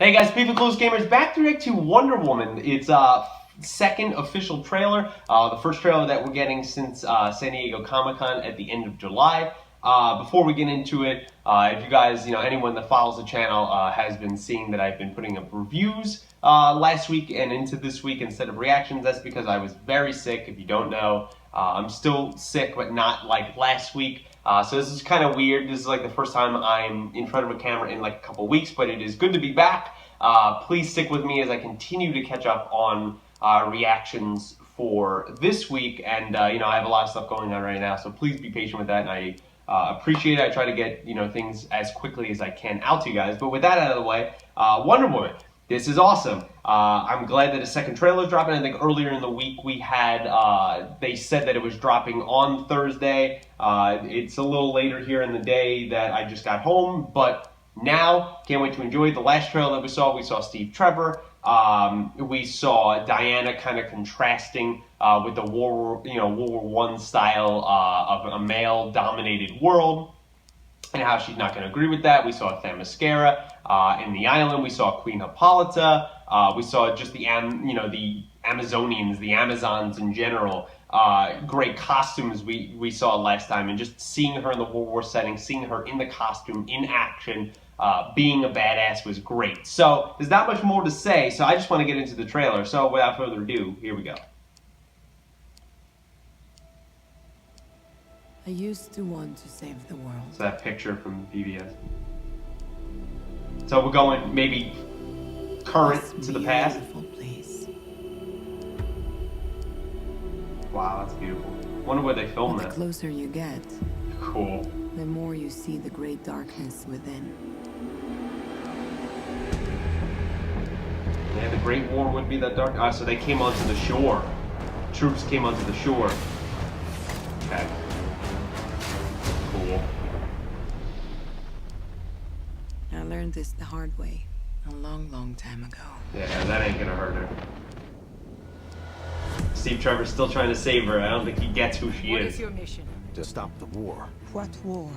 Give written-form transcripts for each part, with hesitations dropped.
Hey guys, People Close Gamers back to react to Wonder Woman. It's second official trailer, the first trailer that we're getting since San Diego Comic-Con at the end of July. Before we get into it, if you guys, anyone that follows the channel has been seeing that I've been putting up reviews last week and into this week instead of reactions. That's because I was very sick. If you don't know, I'm still sick, but not like last week. So this is kind of weird. This is like the first time I'm in front of a camera in like a couple weeks, but it is good to be back. Please stick with me as I continue to catch up on reactions for this week. And, I have a lot of stuff going on right now, so please be patient with that. And I appreciate it. I try to get, things as quickly as I can out to you guys. But with that out of the way, Wonder Woman. This is awesome. I'm glad that a second trailer is dropping. I think earlier in the week we had, they said that it was dropping on Thursday. It's a little later here in the day that I just got home, but now can't wait to enjoy it. The last trailer that we saw Steve Trevor. We saw Diana kind of contrasting with the World War I style of a male-dominated world, and how she's not going to agree with that. We saw Themyscira in the island. We saw Queen Hippolyta. We saw just the Amazonians, the Amazons in general. Great costumes we saw last time, and just seeing her in the World War setting, seeing her in the costume, in action, being a badass was great. So there's not much more to say, so I just want to get into the trailer. So without further ado, here we go. I used to want to save the world. It's that picture from BBS. So we're going maybe current to the past. Place. Wow, that's beautiful. Wonder where they filmed The that. closer you get, Cool. the more you see the great darkness within. Yeah, the Great War would be that dark. So they came onto the shore. Troops came onto the shore. Okay. Cool. I learned this the hard way a long time ago. Yeah, that ain't gonna hurt her. Steve Trevor's still trying to save her. I don't think he gets who she is. What is your mission? To stop the war. What war?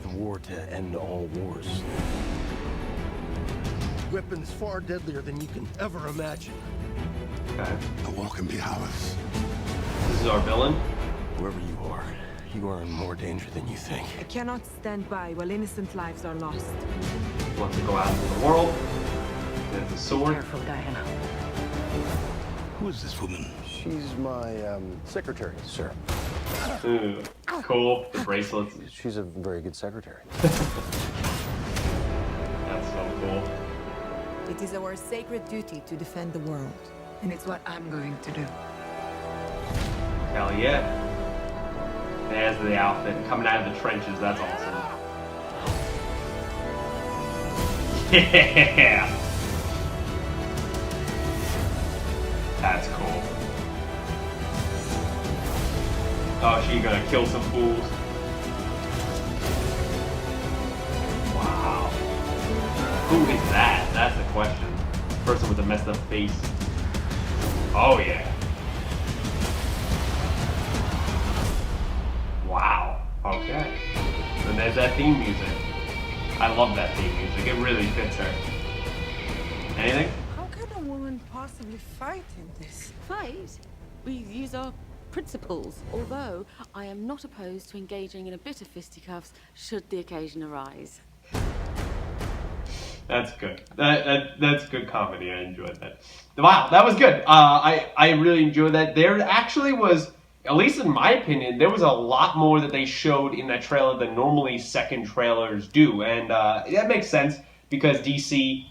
The war to end all wars. Weapons far deadlier than you can ever imagine. Okay. The war can be ours. This is our villain. Wherever you are in more danger than you think. I cannot stand by while innocent lives are lost. Wants to go out into the world. There's a sword. Careful, Diana. Who is this woman? She's my secretary, sir. Ooh, cool. The bracelets. She's a very good secretary. That's so cool. It is our sacred duty to defend the world, and it's what I'm going to do. Hell yeah. There's the outfit coming out of the trenches. That's awesome. Yeah. That's cool. Oh, she gonna kill some fools. Wow. Who is that? That's the question. Person with a messed up face. Oh yeah. Wow. Okay. And there's that theme music. I love that theme music. It really fits her. Anything? How can a woman possibly fight in this? Fight? We use our principles, although I am not opposed to engaging in a bit of fisticuffs should the occasion arise. That's good. That's good comedy. I enjoyed that. Wow, that was good. I really enjoyed that. There actually was, at least in my opinion, there was a lot more that they showed in that trailer than normally second trailers do. And that makes sense because DC,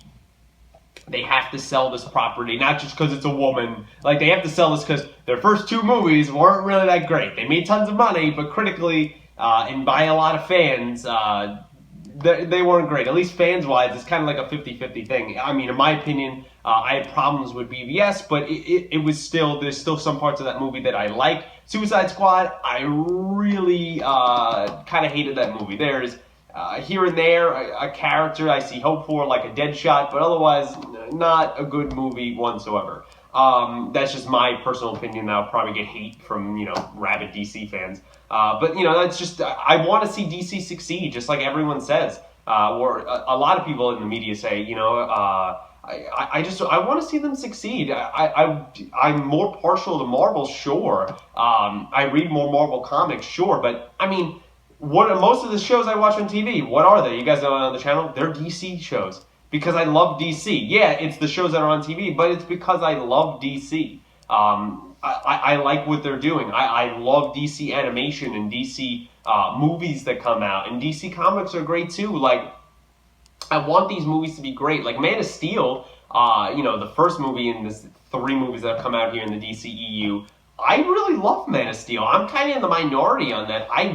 they have to sell this property, not just because it's a woman. Like, they have to sell this because their first two movies weren't really that great. They made tons of money, but critically and by a lot of fans, they weren't great. At least fans-wise, it's kind of like a 50-50 thing. I mean, in my opinion, I had problems with BVS, but it was still, there's still some parts of that movie that I like. Suicide Squad, I really kind of hated that movie. There's here and there a character I see hope for, like a Deadshot, but otherwise not a good movie whatsoever. That's just my personal opinion. I'll probably get hate from, rabid DC fans. But, that's just, I want to see DC succeed, just like everyone says. Or a lot of people in the media say, I want to see them succeed. I'm more partial to Marvel, sure. I read more Marvel comics, sure, but I mean, what are most of the shows I watch on TV? What are they? You guys know on the channel? They're DC shows because I love DC. Yeah, it's the shows that are on TV, but it's because I love DC. I like what they're doing. I love DC animation and DC movies that come out, and DC comics are great too. Like, I want these movies to be great. Like Man of Steel, the first movie in this 3 movies that have come out here in the DCEU. I really love Man of Steel. I'm kind of in the minority on that. I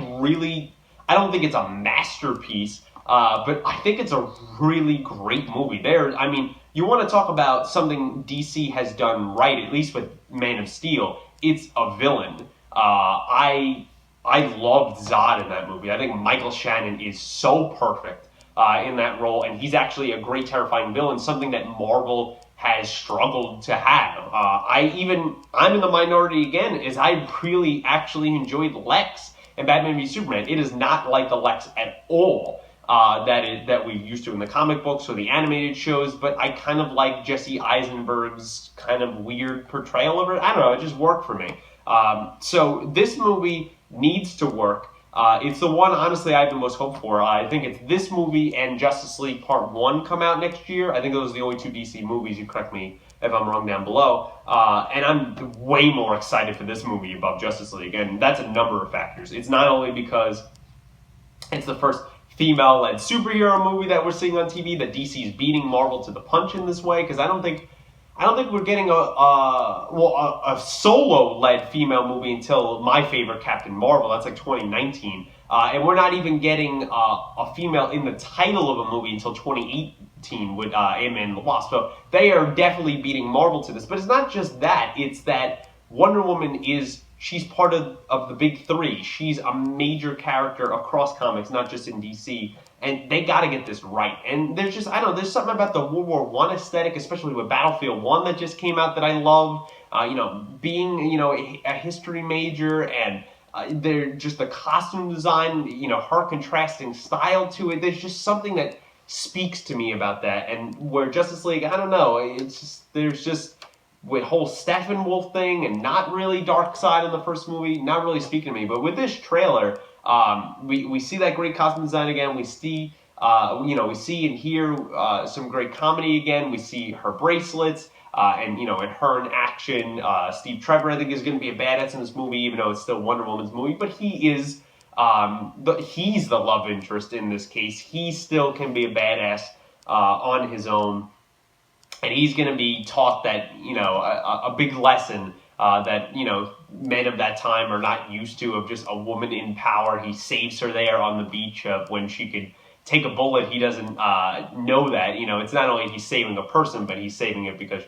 don't think it's a masterpiece, but I think it's a really great movie. I mean, you want to talk about something DC has done right, at least with Man of Steel. It's a villain. I loved Zod in that movie. I think Michael Shannon is so perfect in that role, and he's actually a great, terrifying villain, something that Marvel has struggled to have. I'm in the minority again, is I really actually enjoyed Lex and Batman v Superman. It is not like the Lex at all that we used to in the comic books or the animated shows, but I kind of like Jesse Eisenberg's kind of weird portrayal of it. I don't know, it just worked for me. So this movie needs to work. It's the one, honestly, I have the most hope for. I think it's this movie and Justice League Part 1 come out next year. I think those are the only 2 DC movies. You correct me if I'm wrong down below. And I'm way more excited for this movie above Justice League. And that's a number of factors. It's not only because it's the first female-led superhero movie that we're seeing on TV, that DC is beating Marvel to the punch in this way, because I don't think we're getting a solo-led female movie until my favorite Captain Marvel. That's like 2019. And we're not even getting a female in the title of a movie until 2018 with Ant-Man and the Wasp. So they are definitely beating Marvel to this. But it's not just that. It's that Wonder Woman she's part of the big 3. She's a major character across comics, not just in DC. And they got to get this right. And there's something about the World War I aesthetic, especially with Battlefield 1 that just came out, that I love. Being, a history major, and they're just the costume design, her contrasting style to it. There's just something that speaks to me about that. And where Justice League, I don't know, there's just with whole Steppenwolf thing and not really Darkseid in the first movie, not really speaking to me. But with this trailer, we see that great costume design again. We see we see and hear some great comedy again. We see her bracelets, and her in action. Steve Trevor, I think, is going to be a badass in this movie, even though it's still Wonder Woman's movie. But he is he's the love interest in this case. He still can be a badass on his own. And he's going to be taught that, a big lesson that, men of that time are not used to, of just a woman in power. He saves her there on the beach when she could take a bullet. He doesn't know that. It's not only he's saving a person, but he's saving it because,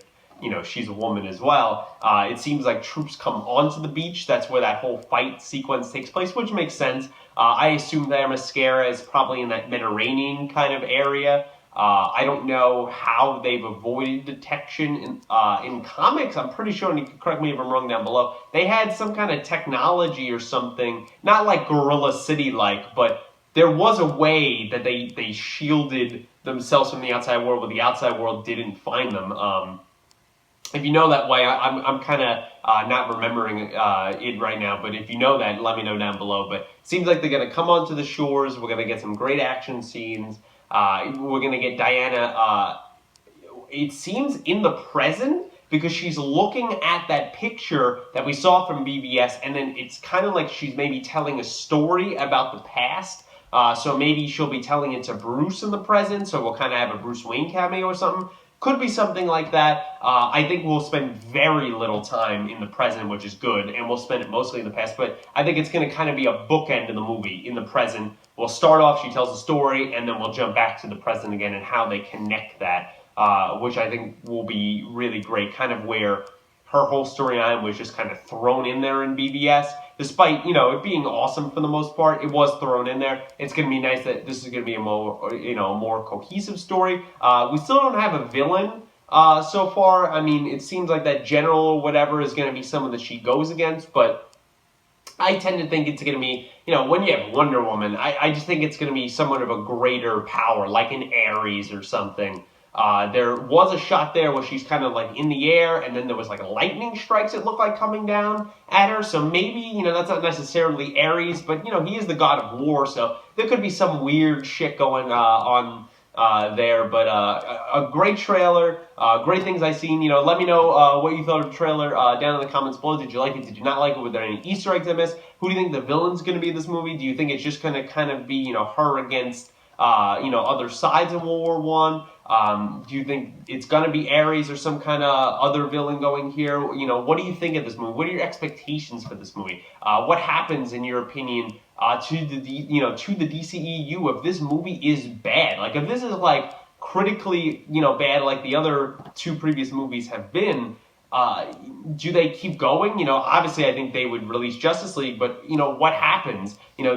she's a woman as well. It seems like troops come onto the beach. That's where that whole fight sequence takes place, which makes sense. I assume their mascara is probably in that Mediterranean kind of area. I don't know how they've avoided detection in comics. I'm pretty sure, and you can correct me if I'm wrong down below, they had some kind of technology or something, not like Gorilla City-like, but there was a way that they shielded themselves from the outside world, but the outside world didn't find them. If you know that way, I'm kind of not remembering it right now, but if you know that, let me know down below. But it seems like they're going to come onto the shores. We're going to get some great action scenes. We're going to get Diana, it seems, in the present, because she's looking at that picture that we saw from BVS, and then it's kind of like she's maybe telling a story about the past. So maybe she'll be telling it to Bruce in the present, so we'll kind of have a Bruce Wayne cameo or something. Could be something like that. I think we'll spend very little time in the present, which is good, and we'll spend it mostly in the past, but I think it's going to kind of be a bookend of the movie in the present. We'll start off, she tells a story, and then we'll jump back to the present again and how they connect that, which I think will be really great, kind of where her whole storyline was just kind of thrown in there in BVS. Despite, it being awesome for the most part, it was thrown in there. It's going to be nice that this is going to be a more cohesive story. We still don't have a villain so far. I mean, it seems like that general or whatever is going to be someone that she goes against, but I tend to think it's going to be, when you have Wonder Woman, I just think it's going to be somewhat of a greater power, like an Ares or something. There was a shot there where she's kind of like in the air, and then there was like lightning strikes, it looked like, coming down at her. So maybe, you know, that's not necessarily Ares, but, you know, he is the god of war, so there could be some weird shit going on there. But a great trailer, great things I've seen. You know, let me know what you thought of the trailer down in the comments below. Did you like it? Did you not like it? Were there any Easter eggs I missed? Who do you think the villain's going to be in this movie? Do you think it's just going to kind of be, you know, her against you know, other sides of World War I? Do you think it's going to be Ares or some kind of other villain going here? You know, what do you think of this movie? What are your expectations for this movie? What happens, in your opinion, to the DCEU if this movie is bad? Like, if this is like critically, you know, bad like the other two previous movies have been, do they keep going? You know, obviously I think they would release Justice League, but, you know, what happens? You know,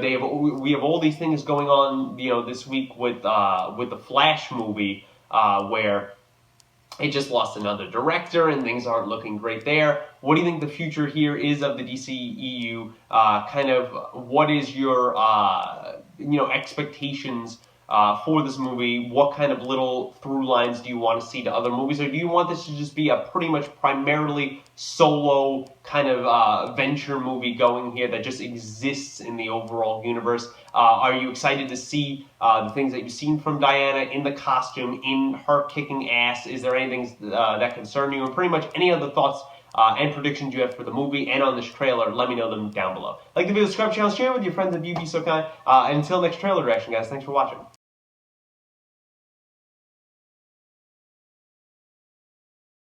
we have all these things going on, you know, this week with the Flash movie, where it just lost another director and things aren't looking great there. What do you think the future here is of the DCEU? Kind of what is your, you know, expectations for this movie? What kind of little through lines do you want to see to other movies? Or do you want this to just be a pretty much primarily solo kind of venture movie going here that just exists in the overall universe? Are you excited to see the things that you've seen from Diana in the costume, in her kicking ass? Is there anything that concern you? And pretty much any other thoughts and predictions you have for the movie and on this trailer, let me know them down below. Like the video, subscribe to the channel, share it with your friends if you'd be so kind. And until next trailer reaction, guys, thanks for watching.